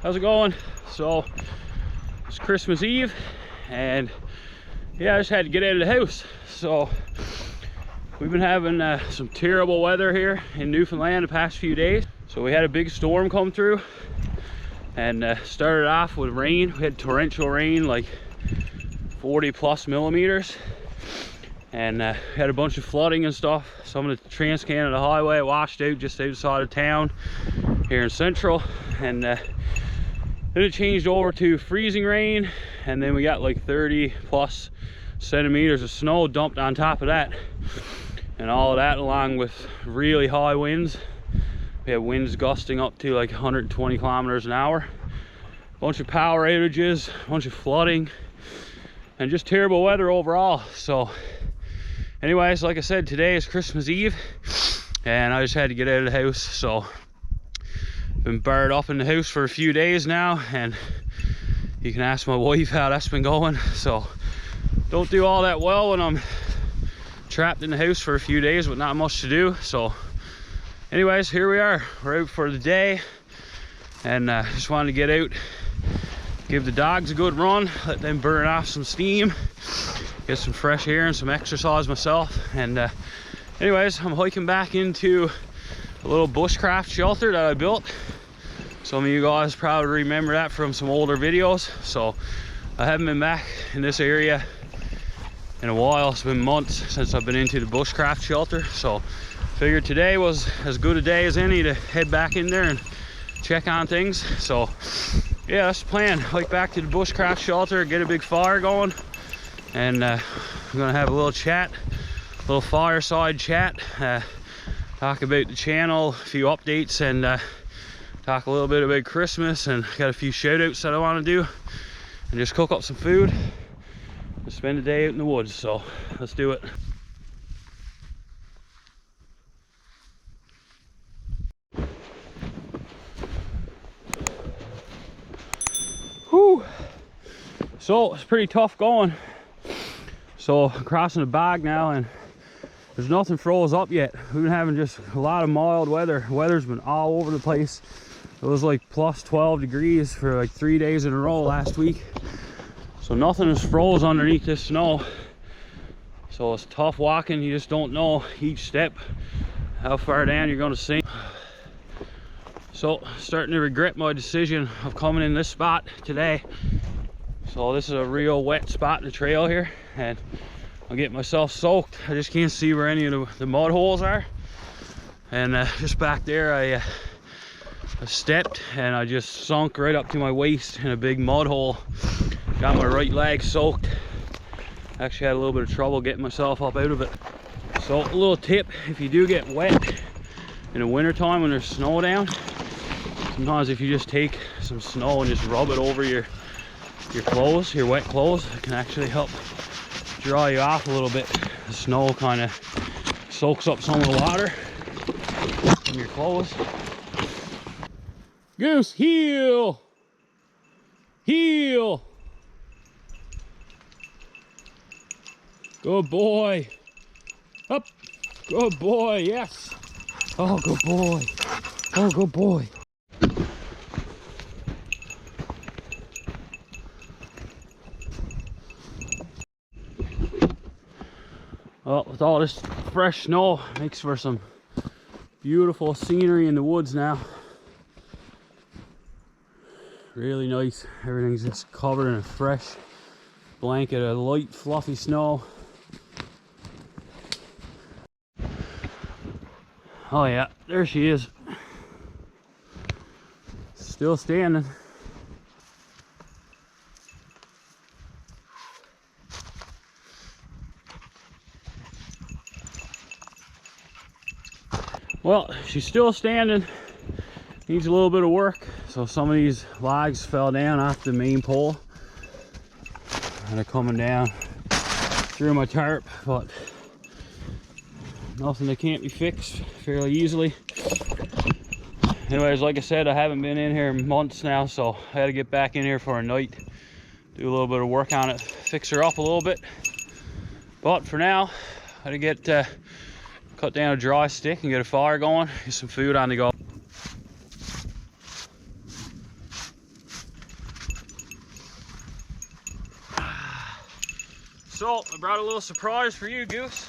how's it going? So it's Christmas Eve, and yeah, I just had to get out of the house. So we've been having some terrible weather here in Newfoundland the past few days. So we had a big storm come through, and started off with rain. We had torrential rain, like 40+ millimeters, and had a bunch of flooding and stuff. Some of the Trans-Canada Highway washed out just outside of town here in Central, and then it changed over to freezing rain, and then we got like 30+ centimeters of snow dumped on top of that, and all of that along with really high winds. We had winds gusting up to like 120 kilometers an hour, a bunch of power outages, a bunch of flooding, and just terrible weather overall. So anyways, like I said, today is Christmas Eve, and I just had to get out of the house. So been barred up in the house for a few days now, and you can ask my wife how that's been going. So don't do all that well when I'm trapped in the house for a few days with not much to do. So anyways, here we are, we're out for the day, and just wanted to get out, give the dogs a good run, let them burn off some steam, get some fresh air and some exercise myself. And anyways, I'm hiking back into a little bushcraft shelter that I built. Some of you guys probably remember that from some older videos. So I haven't been back in this area in a while. It's been months since I've been into the bushcraft shelter, so figured today was as good a day as any to head back in there and check on things. So yeah, that's the plan. Hike back to the bushcraft shelter, get a big fire going, and I'm gonna have a little chat, a little fireside chat, talk about the channel, a few updates, and talk a little bit about Christmas, and got a few shout outs that I want to do, and just cook up some food and spend the day out in the woods. So let's do it. Whew. So it's pretty tough going. So I'm crossing the bog now, and there's nothing froze up yet. We've been having just a lot of mild weather. Weather's been all over the place. It was like plus 12 degrees for like 3 days in a row last week. So nothing is froze underneath this snow. So it's tough walking. You just don't know each step how far down you're going to sink. So starting to regret my decision of coming in this spot today. So this is a real wet spot in the trail here, and I'll get myself soaked. I just can't see where any of the mud holes are. And just back there I stepped, and I just sunk right up to my waist in a big mud hole. Got my right leg soaked. Actually had a little bit of trouble getting myself up out of it. So a little tip, if you do get wet in the winter time when there's snow down, sometimes if you just take some snow and just rub it over your clothes, your wet clothes, it can actually help dry you off a little bit. The snow kind of soaks up some of the water from your clothes. Goose, heel! Heel! Good boy. Up. Good boy, yes. Oh, good boy. Oh, good boy. Well, with all this fresh snow, makes for some beautiful scenery in the woods now. Really nice. Everything's just covered in a fresh blanket of light, fluffy snow. Oh yeah, there she is. Still standing. Well, she's still standing. Needs a little bit of work. So some of these logs fell down off the main pole, and they're coming down through my tarp, but nothing that can't be fixed fairly easily. Anyways, like I said, I haven't been in here in months now, so I had to get back in here for a night, do a little bit of work on it, fix her up a little bit. But for now, I had to get cut down a dry stick and get a fire going, get some food on the go. So I brought a little surprise for you, Goose.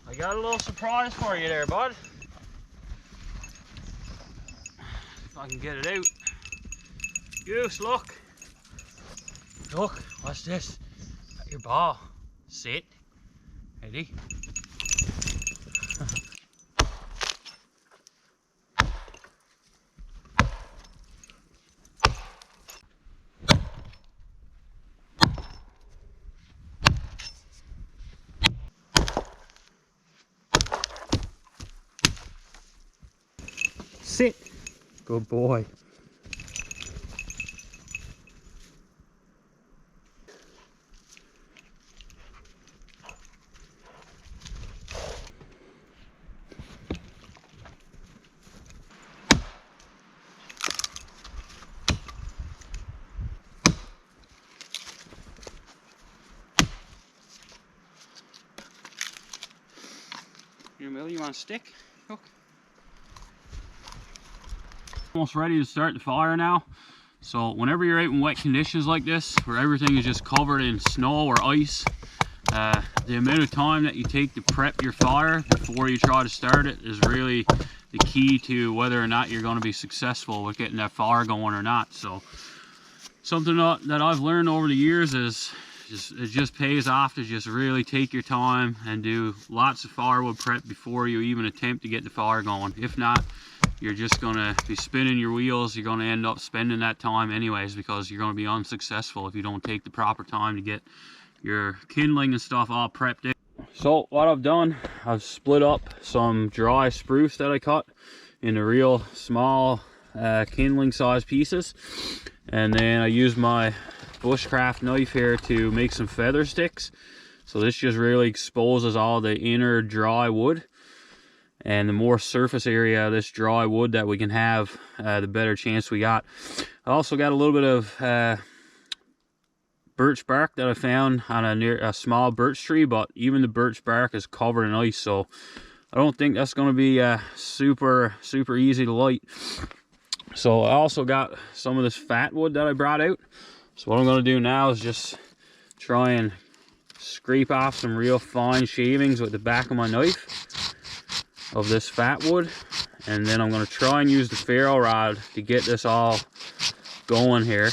I got a little surprise for you there, bud. If I can get it out. Goose, look. Look, what's this? Got your ball. Sit. Ready? Sit. Good boy. Here, Millie, you want a stick? Look. Almost ready to start the fire now. So whenever you're out in wet conditions like this, where everything is just covered in snow or ice, the amount of time that you take to prep your fire before you try to start it is really the key to whether or not you're going to be successful with getting that fire going or not. So something that I've learned over the years is it just pays off to just really take your time and do lots of firewood prep before you even attempt to get the fire going. If not, you're just going to be spinning your wheels. You're going to end up spending that time anyways, because you're going to be unsuccessful if you don't take the proper time to get your kindling and stuff all prepped in. So what I've done, I've split up some dry spruce that I cut into real small kindling size pieces, and then I used my Bushcraft knife here to make some feather sticks. So this just really exposes all the inner dry wood, and the more surface area of this dry wood that we can have, the better chance we got. I also got a little bit of birch bark that I found on a small birch tree, but even the birch bark is covered in ice, so I don't think that's going to be super easy to light. So I also got some of this fat wood that I brought out. So what I'm going to do now is just try and scrape off some real fine shavings with the back of my knife of this fat wood, and then I'm going to try and use the ferro rod to get this all going here.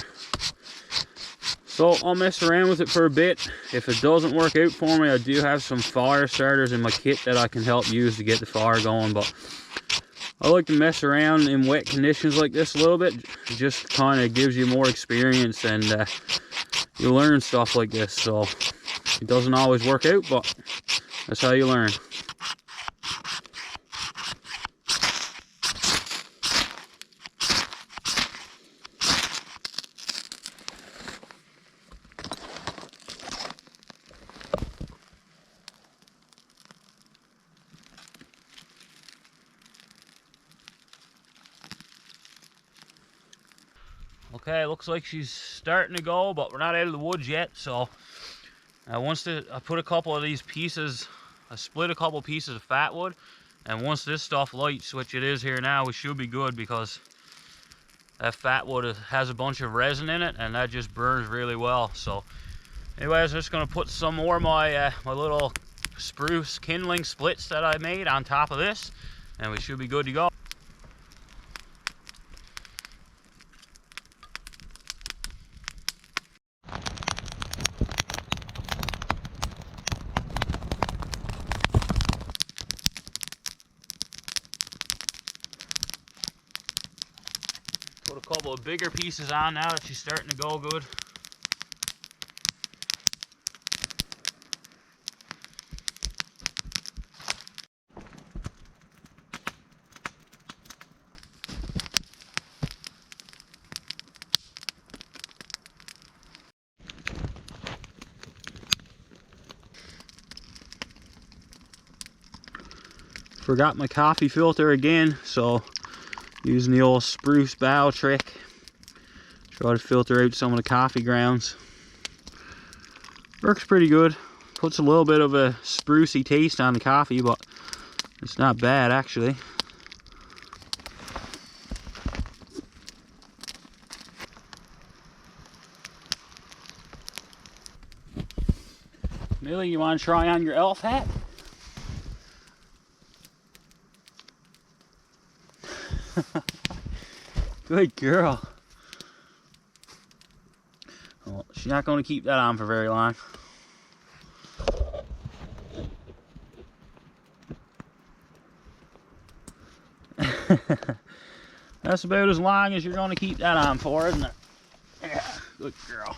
So I'll mess around with it for a bit. If it doesn't work out for me, I do have some fire starters in my kit that I can help use to get the fire going, but I like to mess around in wet conditions like this a little bit. It just kind of gives you more experience, and you learn stuff like this. So it doesn't always work out, but that's how you learn. Okay, looks like she's starting to go, but we're not out of the woods yet. So I put a couple of these pieces, I split a couple pieces of fat wood, and once this stuff lights, which it is here now, we should be good, because that fat wood has a bunch of resin in it, and that just burns really well. So anyways, I'm just going to put some more of my my little spruce kindling splits that I made on top of this, and we should be good to go. Put a couple of bigger pieces on now that she's starting to go good. Forgot my coffee filter again, so using the old spruce bough trick, try to filter out some of the coffee grounds. Works pretty good. Puts a little bit of a sprucey taste on the coffee, but it's not bad actually. Millie, you want to try on your elf hat? Good girl. Well, she's not going to keep that on for very long. That's about as long as you're going to keep that on for, isn't it? Yeah, good girl.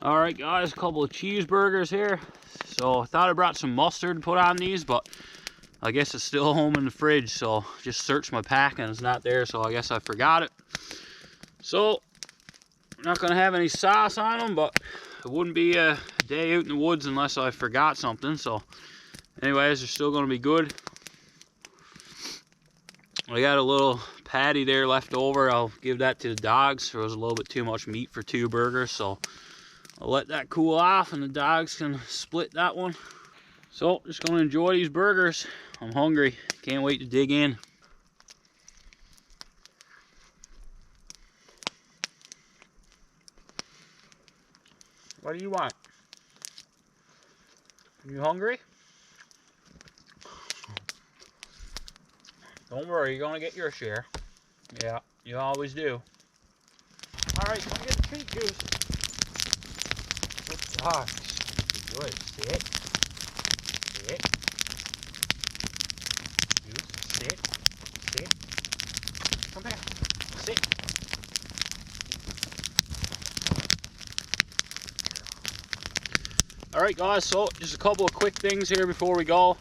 Alright guys, a couple of cheeseburgers here. So I thought I brought some mustard to put on these, but I guess it's still home in the fridge, so just searched my pack and it's not there, so I guess I forgot it. So I'm not gonna have any sauce on them, but it wouldn't be a day out in the woods unless I forgot something. So anyways, they're still gonna be good. I got a little patty there left over. I'll give that to the dogs. There was a little bit too much meat for 2 burgers, so I'll let that cool off and the dogs can split that one. So just gonna enjoy these burgers. I'm hungry, can't wait to dig in. What do you want? You hungry? Don't worry, you're gonna get your share. Yeah, you always do. Alright, come get the treat juice. Good dogs. Good. Sit. Sit. Juice. Sit. Sit. Come back. Sit. Alright guys, so just a couple of quick things here before we go.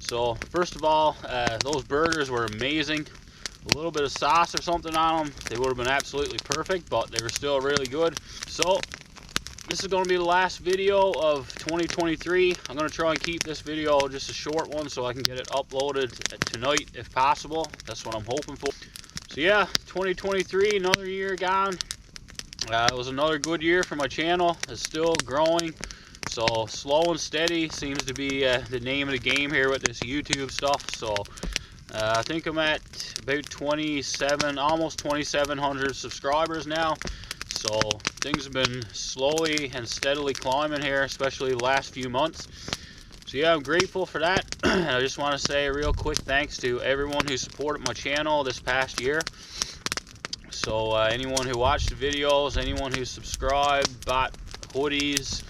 So first of all, those burgers were amazing. A little bit of sauce or something on them, they would have been absolutely perfect, but they were still really good. So this is going to be the last video of 2023. I'm going to try and keep this video just a short one so I can get it uploaded tonight if possible. That's what I'm hoping for. So yeah, 2023, another year gone. It was another good year for my channel. It's still growing. So slow and steady seems to be the name of the game here with this YouTube stuff. So I think I'm at about 27, almost 2,700 subscribers now. So things have been slowly and steadily climbing here, especially the last few months. So yeah, I'm grateful for that. And I just want to say a real quick thanks to everyone who supported my channel this past year. So anyone who watched the videos, anyone who subscribed, bought hoodies,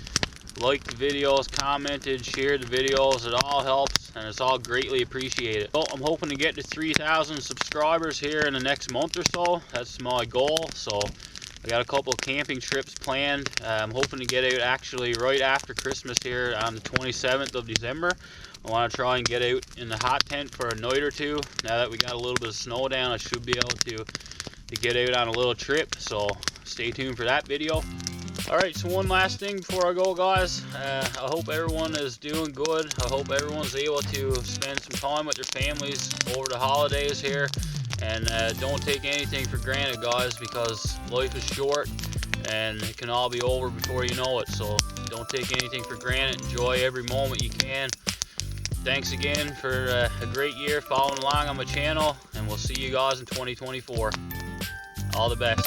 liked the videos, commented, shared the videos, it all helps and it's all greatly appreciated. So I'm hoping to get to 3,000 subscribers here in the next month or so. That's my goal. So I got a couple of camping trips planned. I'm hoping to get out actually right after Christmas here on the 27th of December. I want to try and get out in the hot tent for a night or two. Now that we got a little bit of snow down, I should be able to get out on a little trip. So stay tuned for that video. Alright, so one last thing before I go, guys. I hope everyone is doing good. I hope everyone's able to spend some time with their families over the holidays here. And don't take anything for granted, guys, because life is short and it can all be over before you know it. So don't take anything for granted. Enjoy every moment you can. Thanks again for a great year following along on my channel, and we'll see you guys in 2024. All the best.